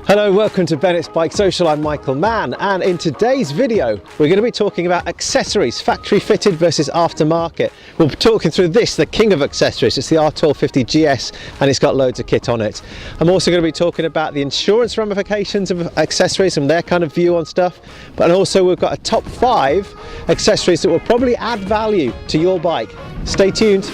Hello, welcome to Bennett's Bike Social. I'm Michael Mann, and in today's video we're going to be talking about accessories, factory fitted versus aftermarket. We'll be talking through this, the king of accessories. It's the R1250GS and it's got loads of kit on it. I'm also going to be talking about the insurance ramifications of accessories and their kind of view on stuff, but also we've got a top 5 accessories that will probably add value to your bike. Stay tuned.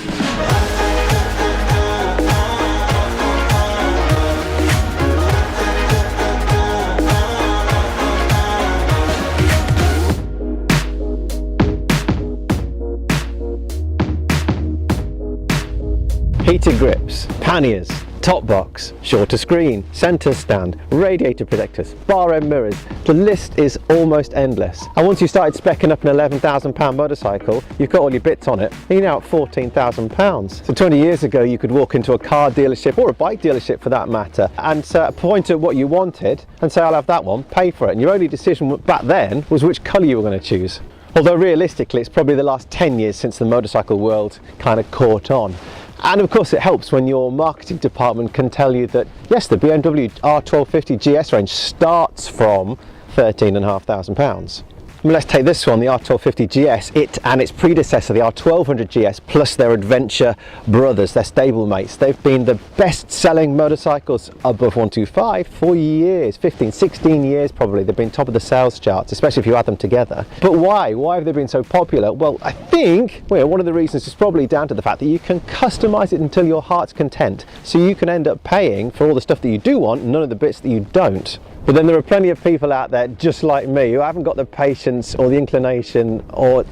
Heated grips, panniers, top box, shorter screen, centre stand, radiator protectors, bar end mirrors. The list is almost endless. And once you started speccing up an £11,000 motorcycle, you've got all your bits on it, and you're now at £14,000. So 20 years ago you could walk into a car dealership, or a bike dealership for that matter, and point at what you wanted and say, I'll have that one, pay for it. And your only decision back then was which colour you were going to choose. Although realistically it's probably the last 10 years since the motorcycle world kind of caught on. And of course it helps when your marketing department can tell you that yes, the BMW R1250GS range starts from £13,500. Let's take this one, the R1250GS, it and its predecessor, the R1200GS, plus their adventure brothers, their stablemates. They've been the best-selling motorcycles above 125 for years, 15, 16 years probably. They've been top of the sales charts, especially if you add them together. But why? Why have they been so popular? Well, I think one of the reasons is probably down to the fact that you can customize it until your heart's content. So you can end up paying for all the stuff that you do want, and none of the bits that you don't. But then there are plenty of people out there just like me who haven't got the patience or the inclination or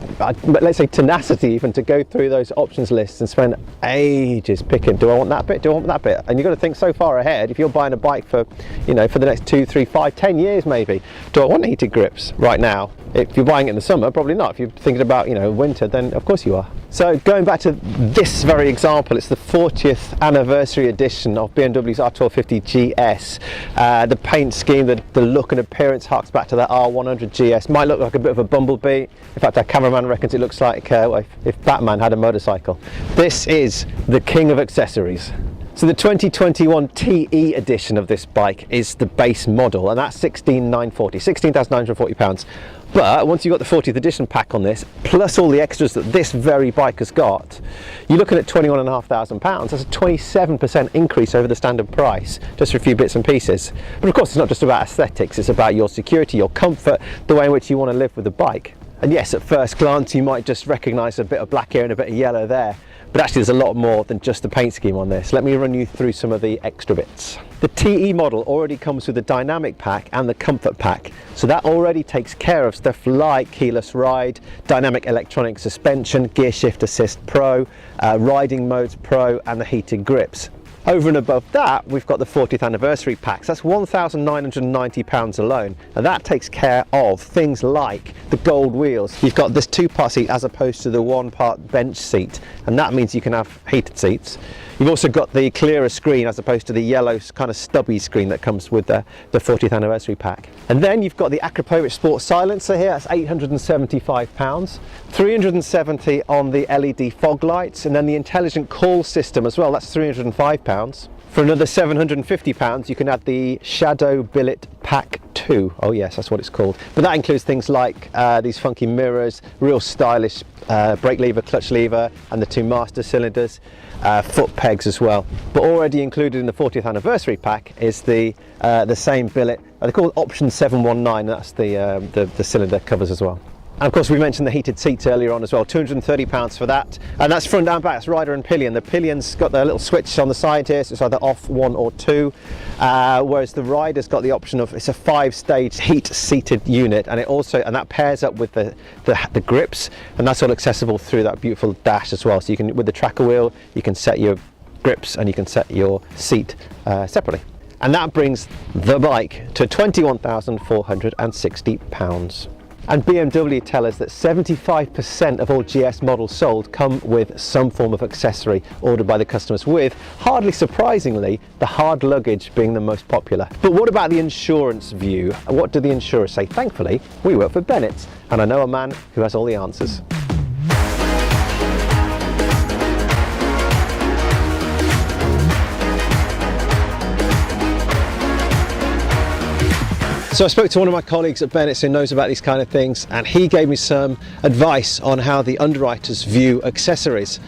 let's say tenacity even to go through those options lists and spend ages picking, do I want that bit, do I want that bit? And you've got to think so far ahead. If you're buying a bike for, for the next 2, 3, 5, 10 years maybe, do I want heated grips right now? If you're buying it in the summer, probably not. If you're thinking about, winter, then of course you are. So going back to this very example, it's the 40th anniversary edition of BMW's R1250GS. The paint scheme, the look and appearance harks back to that R100GS. Might look like a bit of a bumblebee. In fact, our cameraman reckons it looks like if Batman had a motorcycle. This is the king of accessories. So the 2021 TE edition of this bike is the base model, and that's £16,940. But once you've got the 40th edition pack on this, plus all the extras that this very bike has got, you're looking at £21,500. That's a 27% increase over the standard price, just for a few bits and pieces. But of course, it's not just about aesthetics, it's about your security, your comfort, the way in which you want to live with the bike. And yes, at first glance, you might just recognise a bit of black here and a bit of yellow there. But actually there's a lot more than just the paint scheme on this. Let me run you through some of the extra bits. The TE model already comes with the dynamic pack and the comfort pack. So that already takes care of stuff like keyless ride, dynamic electronic suspension, gear shift assist pro, riding modes pro, and the heated grips. Over and above that, we've got the 40th anniversary packs. That's £1,990 alone. And that takes care of things like the gold wheels. You've got this 2-part seat as opposed to the 1-part bench seat. And that means you can have heated seats. You've also got the clearer screen as opposed to the yellow kind of stubby screen that comes with the 40th anniversary pack. And then you've got the Acropovic Sport silencer here, that's £875. 370 on the LED fog lights, and then the intelligent call system as well, that's £305. For another £750 you can add the Shadow Billet Pack 2. Oh yes, that's what it's called. But that includes things like these funky mirrors, real stylish brake lever, clutch lever, and the 2 master cylinders, foot pegs as well. But already included in the 40th anniversary pack is the same billet. They're called Option 719, that's the cylinder covers as well. And of course we mentioned the heated seats earlier on as well, £230 for that, and that's front and back, it's rider and pillion. The pillion's got the little switch on the side here, so it's either off 1 or 2, whereas the rider's got the option of, it's a 5-stage heat seated unit, and that pairs up with the grips, and that's all accessible through that beautiful dash as well. So you can, with the tracker wheel, you can set your grips and you can set your seat separately. And that brings the bike to £21,460. And BMW tell us that 75% of all GS models sold come with some form of accessory ordered by the customers, with, hardly surprisingly, the hard luggage being the most popular. But what about the insurance view? What do the insurers say? Thankfully, we work for Bennetts, and I know a man who has all the answers. So I spoke to one of my colleagues at Bennetts who knows about these kind of things, and he gave me some advice on how the underwriters view accessories.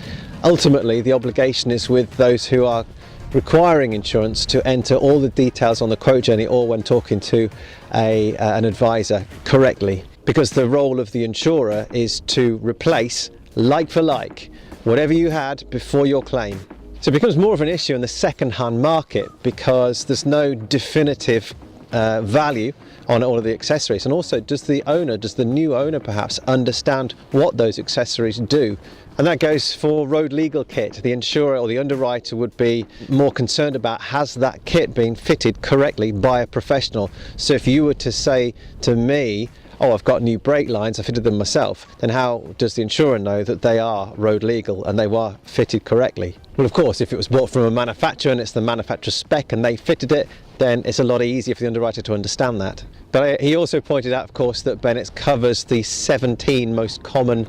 Ultimately, the obligation is with those who are requiring insurance to enter all the details on the quote journey or when talking to an advisor correctly, because the role of the insurer is to replace, like for like, whatever you had before your claim. So it becomes more of an issue in the second-hand market because there's no definitive value on all of the accessories, and also does the new owner perhaps understand what those accessories do? And that goes for road legal kit. The insurer or the underwriter would be more concerned about, has that kit been fitted correctly by a professional? So if you were to say to me, oh, I've got new brake lines, I fitted them myself, then how does the insurer know that they are road legal and they were fitted correctly? Well, of course, if it was bought from a manufacturer and it's the manufacturer's spec and they fitted it, then it's a lot easier for the underwriter to understand that. But he also pointed out, of course, that Bennetts covers the 17 most common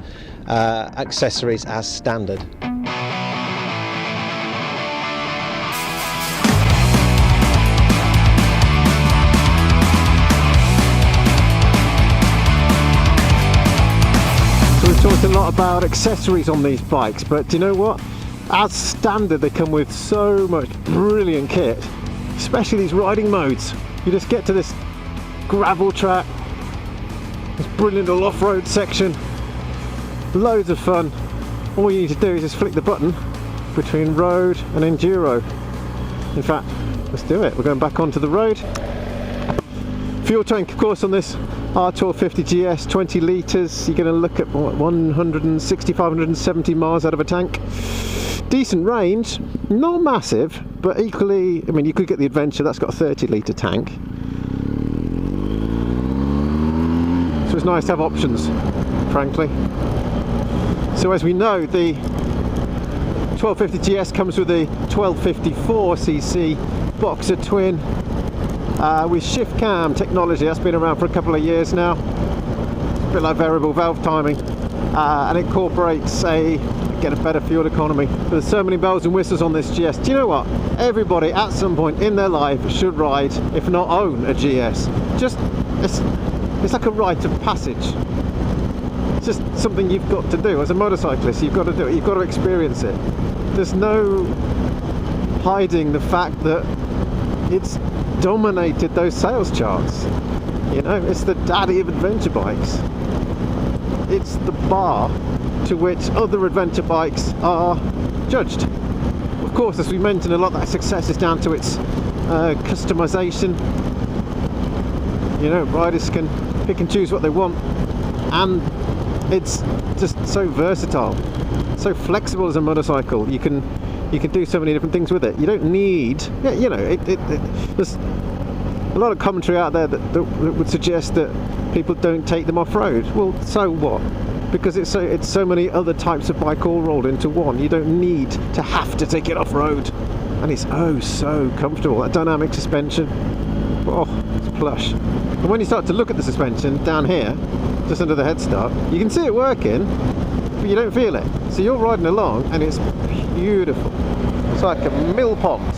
accessories as standard. So we've talked a lot about accessories on these bikes, but do you know what? As standard, they come with so much brilliant kit, especially these riding modes. You just get to this gravel track, this brilliant little off-road section, loads of fun. All you need to do is just flick the button between road and enduro. In fact, let's do it. We're going back onto the road. Fuel tank, of course, on this R1250GS, 20 litres. You're going to look at what, 160, 570 miles out of a tank. Decent range, not massive, but equally, I mean, you could get the Adventure, that's got a 30 litre tank. So it's nice to have options, frankly. So as we know, the 1250GS comes with a 1254cc boxer twin with shift cam technology. That's been around for a couple of years now. It's a bit like variable valve timing, and it incorporates get a better fuel economy. But there's so many bells and whistles on this GS. Do you know what? Everybody at some point in their life should ride, if not own, a GS. Just it's like a rite of passage. It's just something you've got to do as a motorcyclist. You've got to do it. You've got to experience it. There's no hiding the fact that it's dominated those sales charts. You know, it's the daddy of adventure bikes. It's the bar to which other adventure bikes are judged. Of course, as we mentioned, a lot of that success is down to its customization. You know, riders can pick and choose what they want, and it's just so versatile, so flexible as a motorcycle. You can do so many different things with it. You don't need, you know, there's a lot of commentary out there that would suggest that people don't take them off-road. Well, so what? Because it's so many other types of bike all rolled into one. You don't need to have to take it off-road, and it's oh so comfortable. That dynamic suspension, oh, it's plush. And when you start to look at the suspension down here, just under the headstart, you can see it working, but you don't feel it. So you're riding along, and it's beautiful. It's like a mill pond.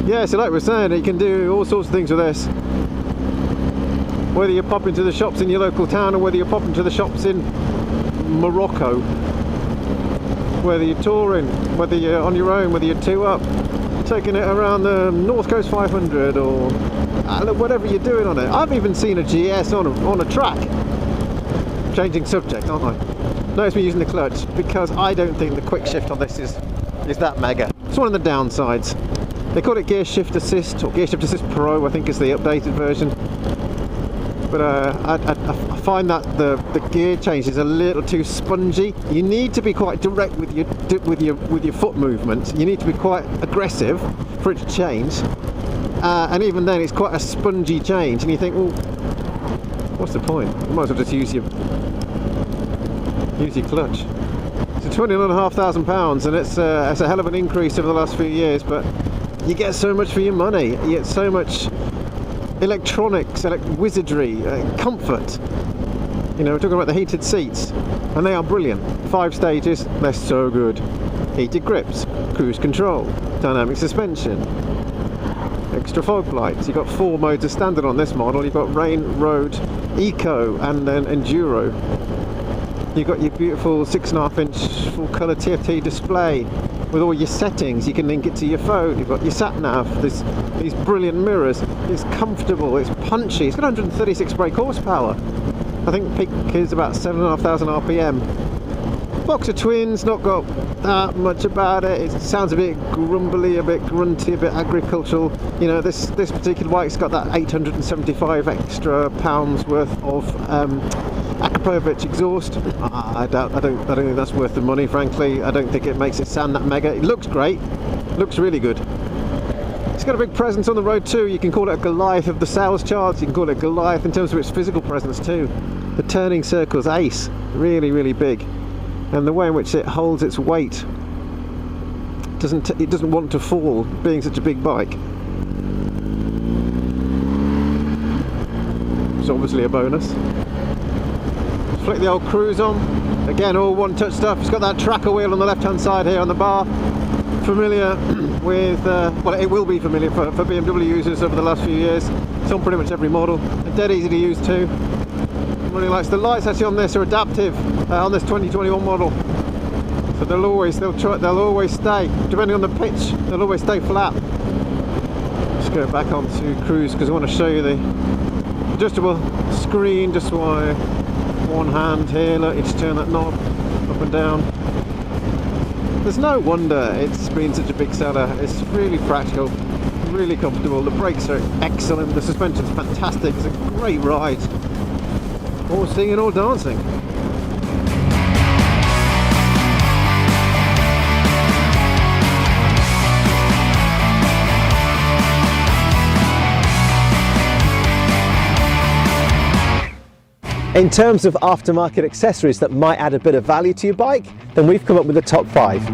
Yeah, so like we were saying, you can do all sorts of things with this. Whether you're popping to the shops in your local town or whether you're popping to the shops in Morocco, whether you're touring, whether you're on your own, whether you're two up, taking it around the North Coast 500 or whatever you're doing on it. I've even seen a GS on a track. Changing subject, aren't I? Notice me using the clutch because I don't think the quick shift on this is that mega. It's one of the downsides. They call it Gear Shift Assist, or Gear Shift Assist Pro, I think is the updated version. But I find that the gear change is a little too spongy. You need to be quite direct with your foot movement. You need to be quite aggressive for it to change. And even then, it's quite a spongy change. And you think, well, what's the point? You might as well just use your clutch. So £21,500, and it's a hell of an increase over the last few years. But you get so much for your money. You get so much electronics, wizardry, comfort. You know, we're talking about the heated seats, and they are brilliant. 5 stages, they're so good. Heated grips, cruise control, dynamic suspension, extra fog lights. You've got 4 modes of standard on this model. You've got rain, road, eco, and then enduro. You've got your beautiful 6.5 inch full colour TFT display with all your settings. You can link it to your phone. You've got your sat nav, these brilliant mirrors. It's comfortable, it's punchy. It's got 136 brake horsepower. I think peak is about 7,500 RPM. Boxer twins, not got that much about it. It sounds a bit grumbly, a bit grunty, a bit agricultural. You know, this particular bike's got that 875 extra pounds worth of Akrapovic exhaust. I don't think that's worth the money, frankly. I don't think it makes it sound that mega. It looks great, looks really good. It's got a big presence on the road too. You can call it a Goliath of the sales charts. You can call it Goliath in terms of its physical presence too. The turning circle's ace, really, really big, and the way in which it holds its weight it doesn't want to fall, being such a big bike. It's obviously a bonus. Flick the old cruise on. Again, all one-touch stuff. It's got that tracker wheel on the left-hand side here on the bar. Familiar with, well, it will be familiar for BMW users over the last few years. It's on pretty much every model. And dead easy to use too. Running lights. The lights actually on this are adaptive on this 2021 model. So they'll always stay, depending on the pitch, they'll always stay flat. Let's go back onto cruise because I want to show you the adjustable screen, just why one hand here. Look, you just turn that knob up and down. There's no wonder it's been such a big seller. It's really practical, really comfortable. The brakes are excellent, the suspension's fantastic. It's a great ride. All singing, all dancing. In terms of aftermarket accessories that might add a bit of value to your bike, then we've come up with the top 5.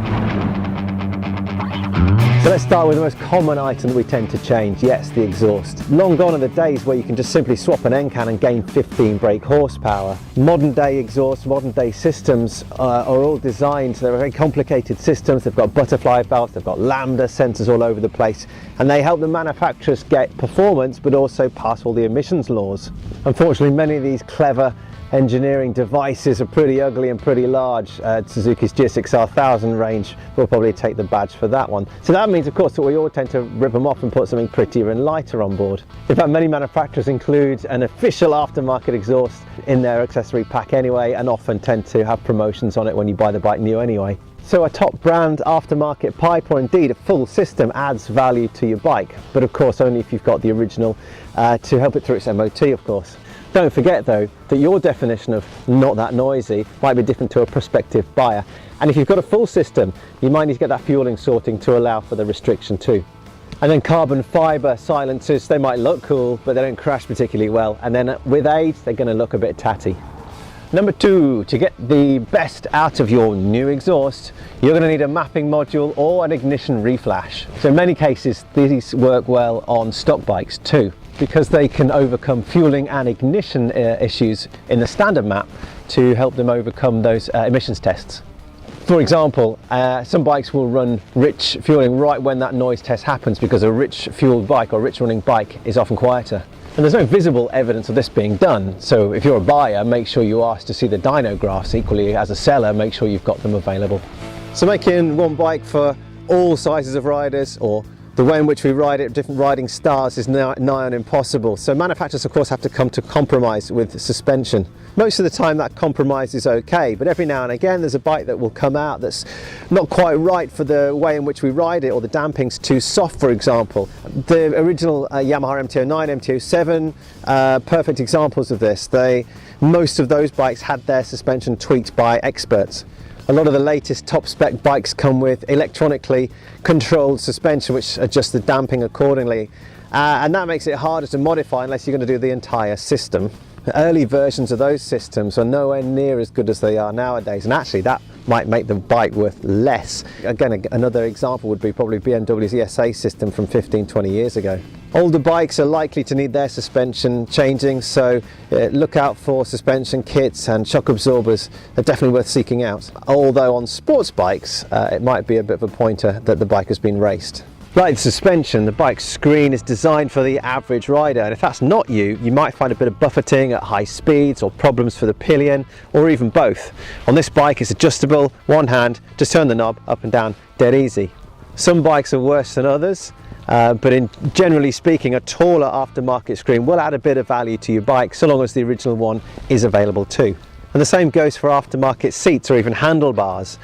So let's start with the most common item that we tend to change. Yes, the exhaust. Long gone are the days where you can just simply swap an end can and gain 15 brake horsepower. Modern day exhausts, modern day systems are all designed, they're very complicated systems. They've got butterfly valves, they've got lambda sensors all over the place, and they help the manufacturers get performance but also pass all the emissions laws. Unfortunately, many of these clever engineering devices are pretty ugly and pretty large. Suzuki's GSX-R 1000 range will probably take the badge for that one. So that means, of course, that we all tend to rip them off and put something prettier and lighter on board. In fact, many manufacturers include an official aftermarket exhaust in their accessory pack anyway, and often tend to have promotions on it when you buy the bike new anyway. So a top brand aftermarket pipe, or indeed a full system, adds value to your bike, but of course only if you've got the original to help it through its MOT, of course. Don't forget though that your definition of not that noisy might be different to a prospective buyer, and if you've got a full system you might need to get that fueling sorting to allow for the restriction too. And then carbon fibre silencers, they might look cool but they don't crash particularly well, and then with age they're going to look a bit tatty. Number 2, to get the best out of your new exhaust, you're going to need a mapping module or an ignition reflash. So in many cases these work well on stock bikes too, because they can overcome fueling and ignition issues in the standard map to help them overcome those emissions tests. For example, some bikes will run rich fueling right when that noise test happens, because a rich fueled bike or rich running bike is often quieter. And there's no visible evidence of this being done, so if you're a buyer, make sure you ask to see the dyno graphs. Equally, as a seller, make sure you've got them available. So making one bike for all sizes of riders, or the way in which we ride it, different riding styles, is nigh on impossible. So manufacturers of course have to come to compromise with suspension. Most of the time that compromise is okay, but every now and again there's a bike that will come out that's not quite right for the way in which we ride it, or the damping's too soft, for example. The original Yamaha MT-09, MT-07, perfect examples of this. Most of those bikes had their suspension tweaked by experts. A lot of the latest top spec bikes come with electronically controlled suspension which adjusts the damping accordingly, and that makes it harder to modify unless you're going to do the entire system. The early versions of those systems are nowhere near as good as they are nowadays, and actually that might make the bike worth less. Again, another example would be probably BMW's ESA system from 15-20 years ago. Older bikes are likely to need their suspension changing, so look out for suspension kits, and shock absorbers are definitely worth seeking out. Although on sports bikes it might be a bit of a pointer that the bike has been raced. Like the suspension, the bike's screen is designed for the average rider, and if that's not you, you might find a bit of buffeting at high speeds or problems for the pillion, or even both. On this bike it's adjustable, one hand, just turn the knob up and down, dead easy. Some bikes are worse than others, but generally speaking, a taller aftermarket screen will add a bit of value to your bike, so long as the original one is available too. And the same goes for aftermarket seats or even handlebars.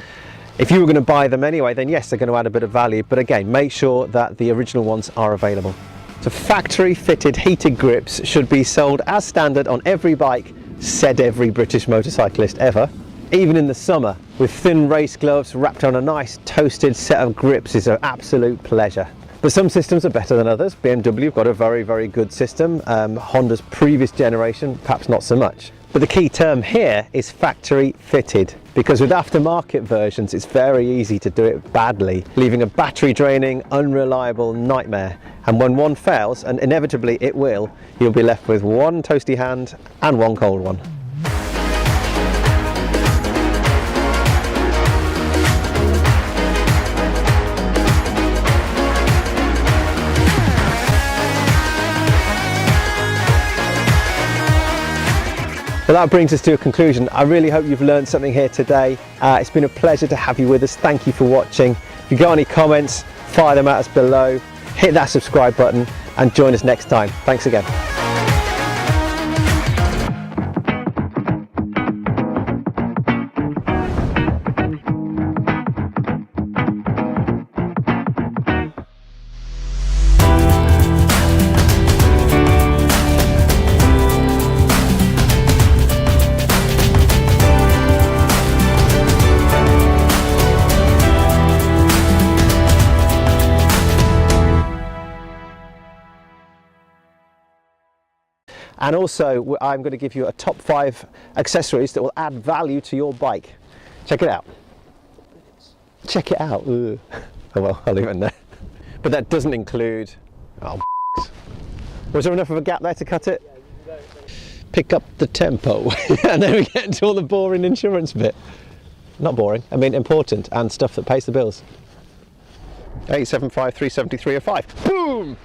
If you were going to buy them anyway, then yes, they're going to add a bit of value, but again, make sure that the original ones are available. So factory fitted heated grips should be sold as standard on every bike, said every British motorcyclist ever. Even in the summer, with thin race gloves wrapped on a nice toasted set of grips is an absolute pleasure. But some systems are better than others. BMW have got a very, very good system. Honda's previous generation, perhaps not so much. But the key term here is factory fitted, because with aftermarket versions it's very easy to do it badly, leaving a battery draining, unreliable nightmare. And when one fails, and inevitably it will, you'll be left with one toasty hand and one cold one. Well, that brings us to a conclusion. I really hope you've learned something here today. It's been a pleasure to have you with us. Thank you for watching. If you've got any comments, fire them at us below. Hit that subscribe button and join us next time. Thanks again. And also, I'm going to give you a top 5 accessories that will add value to your bike. Check it out. Check it out. Ugh. Oh well, I'll leave it in there. But that doesn't include... Oh, was there enough of a gap there to cut it? Yeah, you can go. Pick up the tempo. And then we get into all the boring insurance bit. Not boring, I mean important, and stuff that pays the bills. 875 373 05. Boom!